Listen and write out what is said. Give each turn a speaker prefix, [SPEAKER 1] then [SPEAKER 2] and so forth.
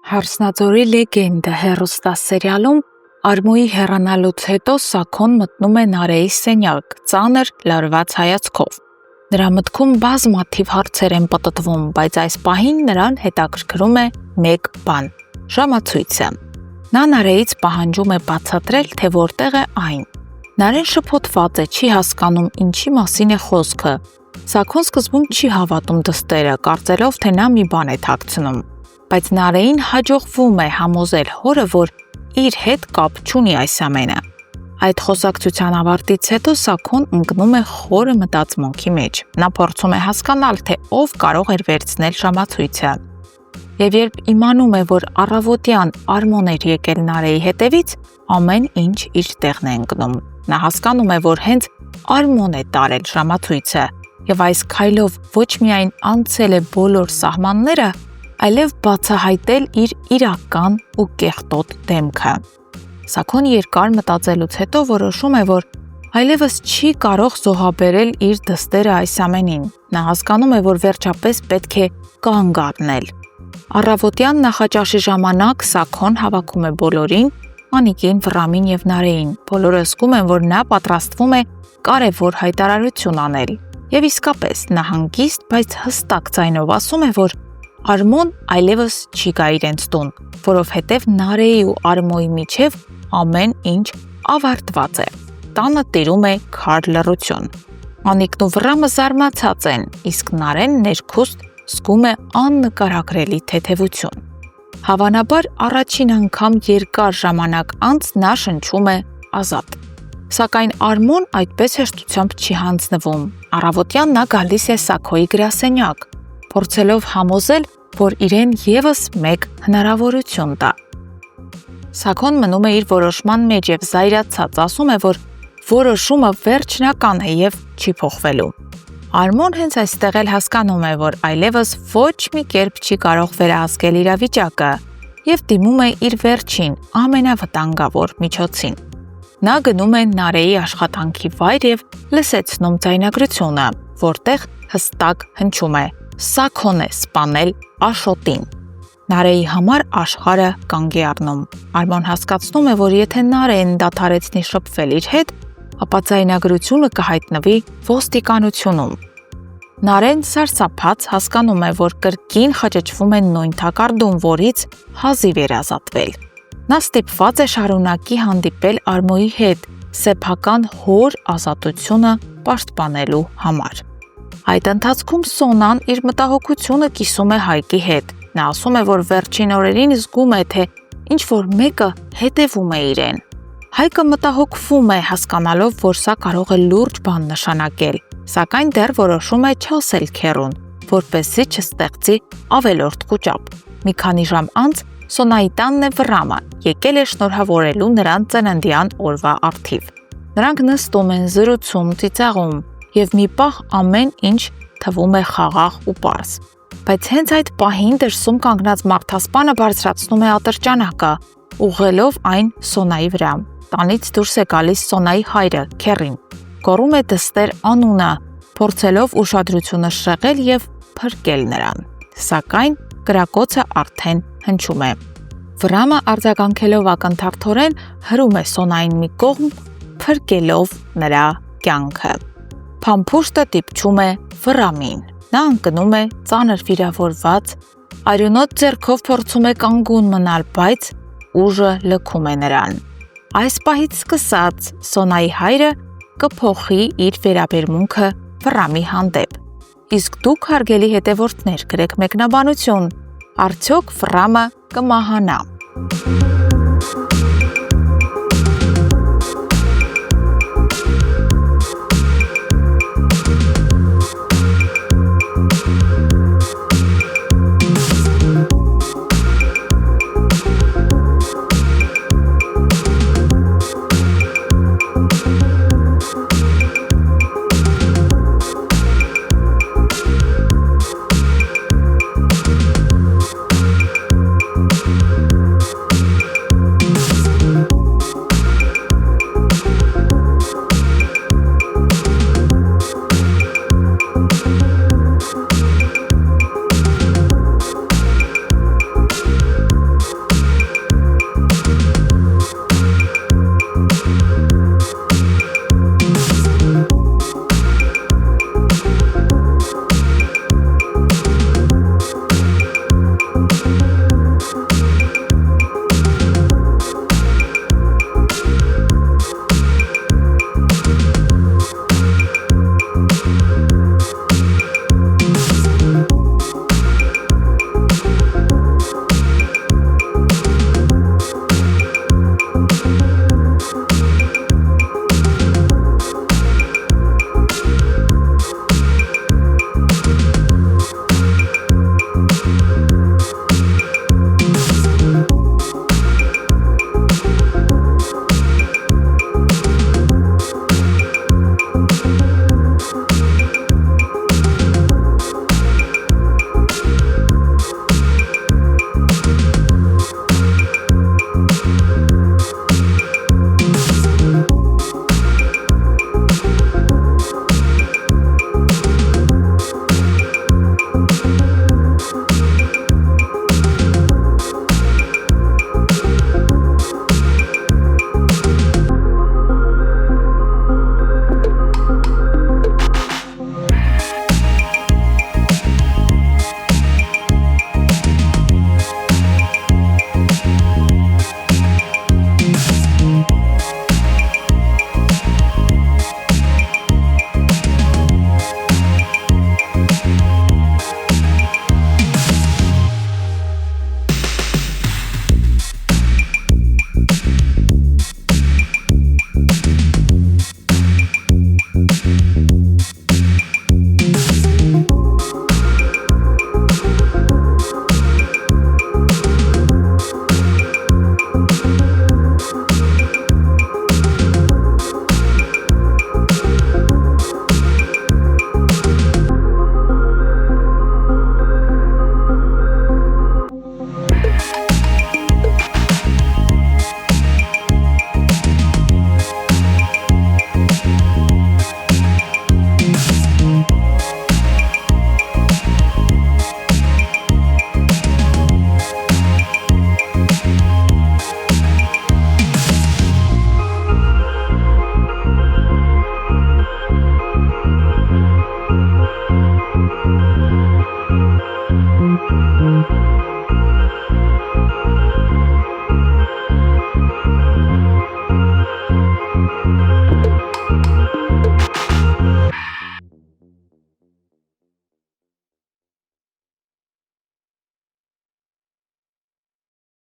[SPEAKER 1] Հարսնաձորի լեգենդը հեռուստասերիալում Արմոյի հեռանալուց հետո Սաքոն մտնում է Նարեի սենյակ, ծանր լարված հայացքով։ Նրա մտքում բազմաթիվ հարցեր են պտտվում, բայց այս պահին նրան հետաքրքրում է մեկ բան՝ ժամացույցը։ Նա Նարեից պահանջում է բացատրել, թե որտեղ է այն։ Նարեն շփոթված է, չի հասկանում ինչի մասին է խոսքը։ Սաքոն սկզբում չի հավատում դստերը, կարծելով, թե նա մի բան է թաքցնում։ Բայց Նարեին հաջողվում է համոզել հորը, որ իր հետ կապ չունի այս ամենը։ Այդ խոսակցության ավարտից հետո Սաքոն ընկնում է խորը մտածմունքի մեջ։ Նա փորձում է հասկանալ, թե ով կարող էր վերցնել ժամացույցը։ Եվ երբ իմանում է, որ առավոտյան Արմոն էր եկել Նարեի հետևից, ամեն ինչ իր տեղն է ընկնում։ Նա հասկանում է, որ հենց Արմոն է տարել ժամացույցը, եւ այս քայլով ոչ միայն անցել է բոլոր սահմանները, այլև բացահայտել իր իրական ու կեղտոտ դեմքը։ Սաքոն երկար մտածելուց հետո որոշում է, որ այլևս չի կարող զոհաբերել իր դստերը այս ամենին։ Նա հասկանում է, որ վերջապես պետք է կանգ առնել։ Առավոտյան նախաճաշի ժամանակ Սաքոն հավաքում է բոլորին, Անիկին, Վռամին եւ Նարեին։ Բոլորը զգում են, որ նա պատրաստվում է կարևոր հայտարարություն անել։ Եվ իսկապես նա հանգիստ, բայց հստակ ձայնով ասում է, որ Արմոն այլևս չի գա իրենց տուն, որովհետև Նարեի ու Արմոյի միջև ամեն ինչ ավարտված է։ Տանը տիրում է քար լռություն։ Անիկն ու Վռամը զարմացած են, իսկ Նարեն ներքուստ զգում է աննկարագրելի թեթևություն։ Հավանաբար առաջին անգամ երկար ժամանակ անց նա շնչում է ազատ։ Սակայն Արմոն այդպես հեշտությամբ չի հանձնվում։ Առավոտյան նա գալիս է Սաքոյի գրասենյակ, փորձելով համոզել, որ իրեն եւս մեկ հնարավորություն տա։ Սաքոն մնում է իր որոշման մեջ եւ զայրացած ասում է, որ որոշումը վերջնական է եւ չի փոխվելու։ Արմոն հենց այստեղ էլ հասկանում է, որ այլևս ոչ մի կերպ չի կարող վերահսկել իրավիճակը եւ դիմում է իր վերջին, ամենավտանգավոր միջոցին։ Նա գնում է Նարեի աշխատանքի վայր եւ լսեցնում ձայնագրությունը, որտեղ հստակ հնչում է. Սաքոն է սպանել Աշոտին։ Նարեի համար աշխարհը կանգ է առնում։ Արմոն հասկացնում է, որ եթե Նարեն դադարեցնի շփվել իր հետ, ապա ձայնագրությունը կհայտնվի ոստիկանությունում։ Նարեն սարսափած հասկանում է, որ կրկին խճճվում են նույն թակարդում, որից հազիվ էր ազատվել։ Նա ստիպված է շարունակի հանդիպել Արմոյի հետ, սեփական հոր ազատությունը պաշտպանելու համար։ Այդ ընթացքում Սոնան իր մտահոգությունը կիսում է Հայկի հետ։ Նա ասում է, որ վերջին օրերին զգում է, թե ինչ-որ մեկը հետևում է իրեն։ Հայկը մտահոգվում է, հասկանալով, որ սա կարող է լուրջ բան նշանակել, սակայն դեռ որոշում է չասել քեռուն, որպեսզի չստեղծի ավելորդ կուճապ։ Մի քանի ժամ անց Սոնայի տանն է Վռամը, եկել է շնորհավորելու նրան ծննդյան օրվա առթիվ։ Նրանք նստում են, զրուցում, ծիծաղում, եւ մի պահ ամեն ինչ թվում է խաղաղ ու պարզ։ Բայց հենց այդ պահին դրսում կանգնած մարդասպանը բարձրացնում է ատրճանակը, ուղղելով այն Սոնայի վրա։ Տանից դուրս է գալիս Սոնայի հայրը, քեռին։ Գոռում է դստեր անունը, փորձելով ուշադրությունը շեղել եւ փրկել նրան։ Սակայն կրակոցը արդեն հնչում է։ Վռամը արձագանքելով ակնթարթորեն հրում է Սոնային մի կողմ, փրկելով նրա կյանքը։ Փամփուշտը դիպչում է Վռամին։ Նա ընկնում է ծանր վիրավորված, արյունոտ ձեռքով փորձում է կանգուն մնալ, բայց ուժը լքում է նրան։ Այս պահից սկսած Սոնայի հայրը կփոխի իր վերաբերմունքը Վռամի հանդեպ։ Իսկ դուք, հարգելի հետևորդներ, գրեք մեկնաբանություն, արդյոք Վռամը կմահանա։